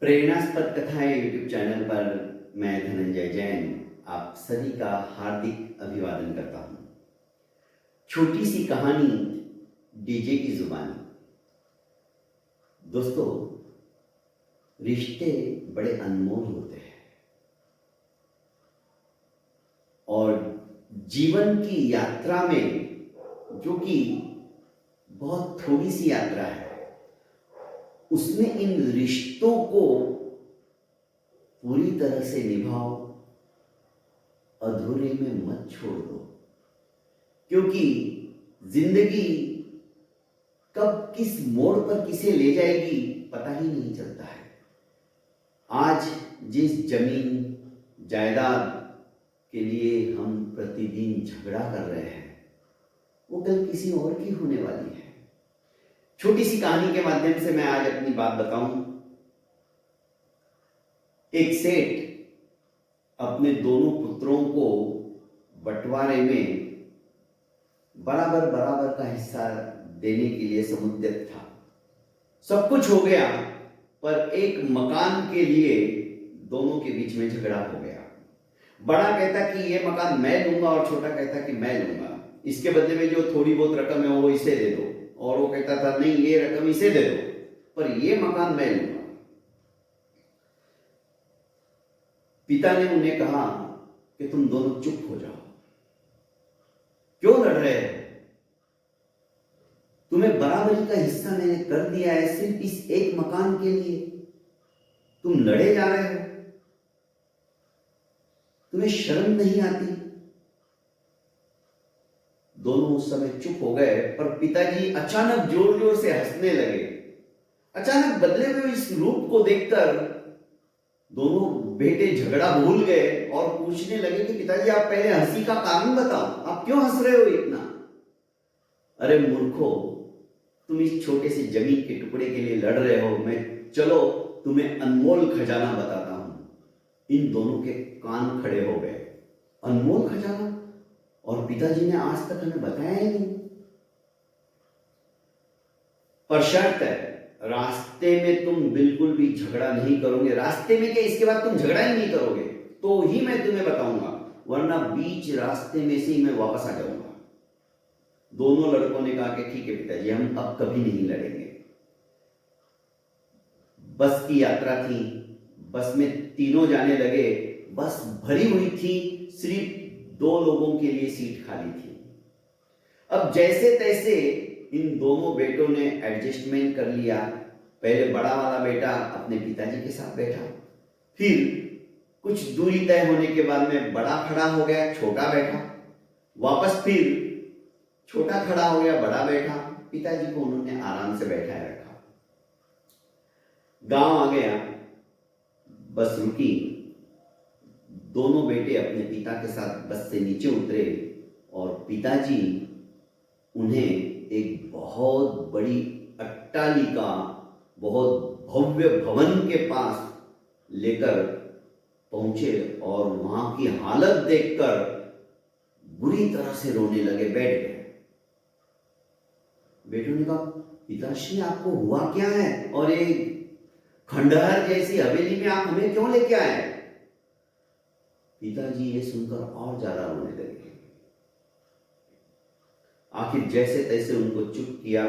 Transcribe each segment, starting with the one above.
प्रेरणास्पद कथाएं YouTube channel पर मैं धनंजय जैन आप सभी का हार्दिक अभिवादन करता हूं। छोटी सी कहानी डीजे की जुबानी। दोस्तों, रिश्ते बड़े अनमोल होते हैं और जीवन की यात्रा में, जो कि बहुत थोड़ी सी यात्रा है, उसमें इन रिश्तों को पूरी तरह से निभाओ, अधूरे में मत छोड़ दो, क्योंकि जिंदगी कब किस मोड़ पर किसे ले जाएगी पता ही नहीं चलता है। आज जिस जमीन जायदाद के लिए हम प्रतिदिन झगड़ा कर रहे हैं, वो कल किसी और की होने वाली है। छोटी सी कहानी के माध्यम से मैं आज अपनी बात बताऊं। एक सेठ अपने दोनों पुत्रों को बंटवारे में बराबर बराबर का हिस्सा देने के लिए समुद्यत था। सब कुछ हो गया, पर एक मकान के लिए दोनों के बीच में झगड़ा हो गया। बड़ा कहता कि ये मकान मैं लूंगा और छोटा कहता कि मैं लूंगा, इसके बदले में जो थोड़ी बहुत रकम है वो इसे दे दो, और वो कहता था नहीं, ये रकम इसे दे दो, पर ये मकान मैं लूंगा। पिता ने उन्हें कहा कि तुम दोनों चुप हो जाओ, क्यों लड़ रहे हो? तुम्हें बराबरी का हिस्सा मैंने कर दिया है, सिर्फ इस एक मकान के लिए तुम लड़े जा रहे हो। तुम्हें शर्म नहीं आती? दोनों उस समय चुप हो गए, पर पिताजी अचानक जोर जोर से हंसने लगे। अचानक बदले हुए इस रूप को देखकर दोनों बेटे झगड़ा भूल गए और पूछने लगे कि पिताजी, आप पहले हंसी का कारण बताओ, आप क्यों हंस रहे हो इतना? अरे मूर्खो, तुम इस छोटे से जमीन के टुकड़े के लिए लड़ रहे हो, मैं चलो तुम्हें अनमोल खजाना बताता हूं। इन दोनों के कान खड़े हो गए। अनमोल खजाना? और पिताजी ने आज तक हमें बताया ही नहीं। पर शर्त है, रास्ते में तुम बिल्कुल भी झगड़ा नहीं करोगे। रास्ते में क्या, इसके बाद तुम झगड़ा ही नहीं करोगे तो ही मैं तुम्हें बताऊंगा, वरना बीच रास्ते में से ही मैं वापस आ जाऊंगा। दोनों लड़कों ने कहा कि ठीक है पिताजी, हम अब कभी नहीं लड़ेंगे। बस की यात्रा थी, बस में तीनों जाने लगे। बस भरी हुई थी, सिर्फ 2 लोगों के लिए सीट खाली थी। अब जैसे तैसे इन दोनों बेटों ने एडजस्टमेंट कर लिया। पहले बड़ा वाला बेटा अपने पिताजी के साथ बैठा, फिर कुछ दूरी तय होने के बाद में बड़ा खड़ा हो गया, छोटा बैठा, वापस फिर छोटा खड़ा हो गया, बड़ा बैठा, पिताजी को उन्होंने आराम से बैठाए रखा। गांव आ गया, बस रुकी, दोनों बेटे अपने पिता के साथ बस से नीचे उतरे और पिताजी उन्हें एक बहुत बड़ी अट्टालिका, बहुत भव्य भवन के पास लेकर पहुंचे और वहां की हालत देखकर बुरी तरह से रोने लगे, बैठ गए। बेटों ने कहा, पिताश्री आपको हुआ क्या है, और एक खंडहर जैसी हवेली में आप हमें क्यों लेके आए? पिताजी ये सुनकर और ज्यादा रोने लगे। आखिर जैसे तैसे उनको चुप किया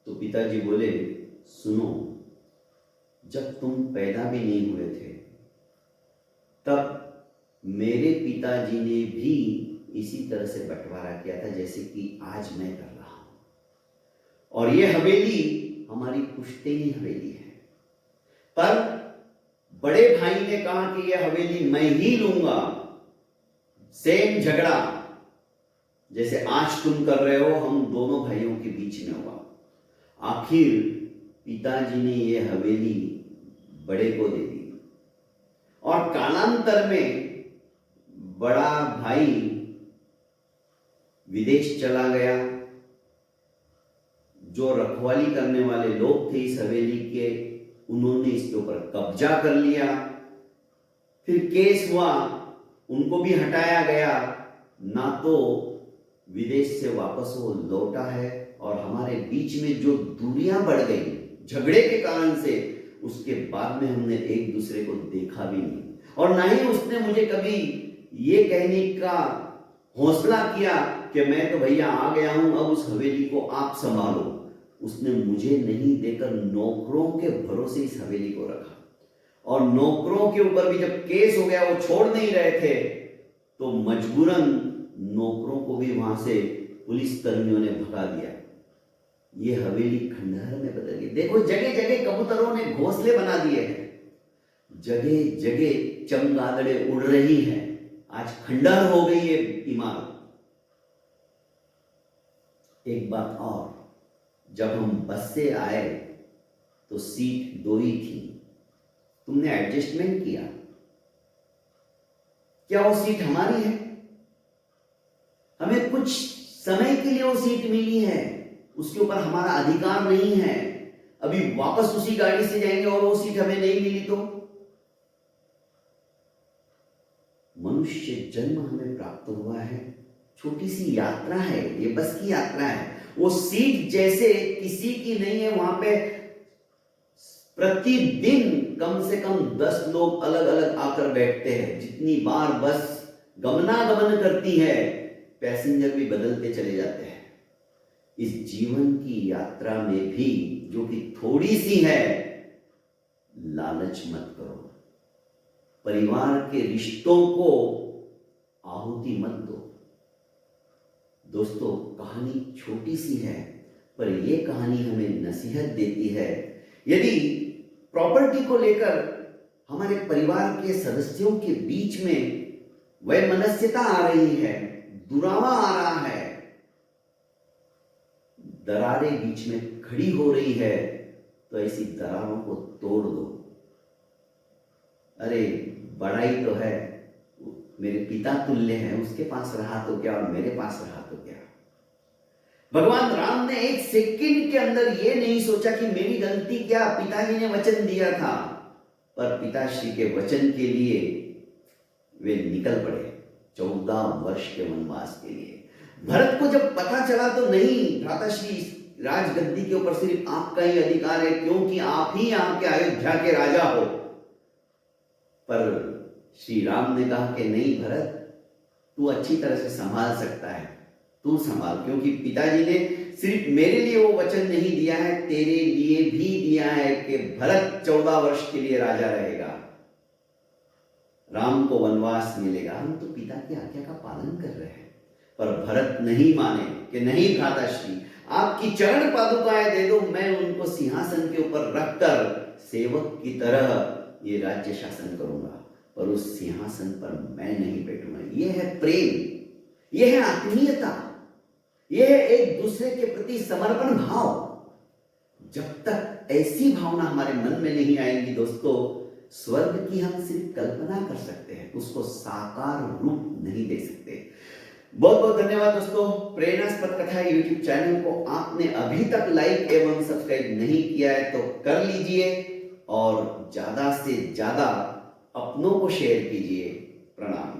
तो पिताजी बोले, सुनो, जब तुम पैदा भी नहीं हुए थे तब मेरे पिताजी ने भी इसी तरह से बंटवारा किया था जैसे कि आज मैं कर रहा हूं, और ये हवेली हमारी पुश्तैनी हवेली है। पर बड़े भाई ने कहा कि यह हवेली मैं ही लूंगा। सेम झगड़ा जैसे आज तुम कर रहे हो, हम दोनों भाइयों के बीच में हुआ। आखिर पिताजी ने यह हवेली बड़े को दे दी और कालांतर में बड़ा भाई विदेश चला गया। जो रखवाली करने वाले लोग थे इस हवेली के, उन्होंने इसके ऊपर कब्जा कर लिया। फिर केस हुआ, उनको भी हटाया गया, ना तो विदेश से वापस वो लौटा है, और हमारे बीच में जो दूरियां बढ़ गई झगड़े के कारण से, उसके बाद में हमने एक दूसरे को देखा भी नहीं, और ना ही उसने मुझे कभी ये कहने का हौसला किया कि मैं तो भैया आ गया हूं, अब उस हवेली को आप संभालो। उसने मुझे नहीं देकर नौकरों के भरोसे इस हवेली को रखा, और नौकरों के ऊपर भी जब केस हो गया, वो छोड़ नहीं रहे थे, तो मजबूरन नौकरों को भी वहां से पुलिस कर्मियों ने भगा दिया। ये हवेली खंडहर में बदल गई। देखो, जगह जगह कबूतरों ने घोंसले बना दिए हैं, जगह जगह चमगादड़े उड़ रही हैं, आज खंडहर हो गई ये इमारत। एक बात और, जब हम बस से आए तो सीट 2 ही थी। तुमने एडजस्टमेंट किया? क्या वो सीट हमारी है? हमें कुछ समय के लिए वो सीट मिली है, उसके ऊपर हमारा अधिकार नहीं है। अभी वापस उसी गाड़ी से जाएंगे और वो सीट हमें नहीं मिली तो? मनुष्य जन्म हमें प्राप्त हुआ है, छोटी सी यात्रा है, ये बस की यात्रा है। वो सीट जैसे किसी की नहीं है। वहां पे प्रतिदिन कम से कम 10 लोग अलग अलग आकर बैठते हैं। जितनी बार बस गमनागमन करती है, पैसेंजर भी बदलते चले जाते हैं। इस जीवन की यात्रा में भी, जो कि थोड़ी सी है, लालच मत करो। परिवार के रिश्तों को आहुति मत दो। दोस्तों, कहानी छोटी सी है, पर यह कहानी हमें नसीहत देती है। यदि प्रॉपर्टी को लेकर हमारे परिवार के सदस्यों के बीच में वैमनस्यता आ रही है, दुरावा आ रहा है, दरारें बीच में खड़ी हो रही है, तो ऐसी दरारों को तोड़ दो। अरे, बड़ाई तो है, मेरे पिता तुल्य है, उसके पास रहा तो क्या और मेरे पास रहा तो क्या। भगवान राम ने 1 सेकंड के अंदर यह नहीं सोचा कि मेरी गलती क्या, पिताजी ने वचन दिया था, पर पिताश्री के वचन के लिए वे निकल पड़े 14 वर्ष के वनवास के लिए। भरत को जब पता चला तो नहीं, भ्राताश्री, राजगद्दी के ऊपर सिर्फ आपका ही अधिकार है, क्योंकि आप ही यहाँ के अयोध्या के राजा हो। पर श्री राम ने कहा कि नहीं भरत, तू अच्छी तरह से संभाल सकता है, तू संभाल, क्योंकि पिताजी ने सिर्फ मेरे लिए वो वचन नहीं दिया है, तेरे लिए भी दिया है कि भरत 14 वर्ष के लिए राजा रहेगा, राम को वनवास मिलेगा। हम तो पिता की आज्ञा का पालन कर रहे हैं, पर भरत नहीं माने कि नहीं भ्राताश्री, आपकी चरण पादुकाएं दे दो, मैं उनको सिंहासन के ऊपर रखकर सेवक की तरह ये राज्य शासन करूंगा, पर उस सिंहासन पर मैं नहीं बैठूंगा। यह है प्रेम, यह है आत्मीयता, यह है एक दूसरे के प्रति समर्पण भाव। जब तक ऐसी भावना हमारे मन में नहीं आएगी दोस्तों, स्वर्ग की हम सिर्फ कल्पना कर सकते हैं, उसको साकार रूप नहीं दे सकते। बहुत बहुत धन्यवाद दोस्तों। प्रेरणास्पद कथा यूट्यूब चैनल को आपने अभी तक लाइक एवं सब्सक्राइब नहीं किया है तो कर लीजिए, और ज्यादा से ज्यादा अपनों को शेयर कीजिए। प्रणाम।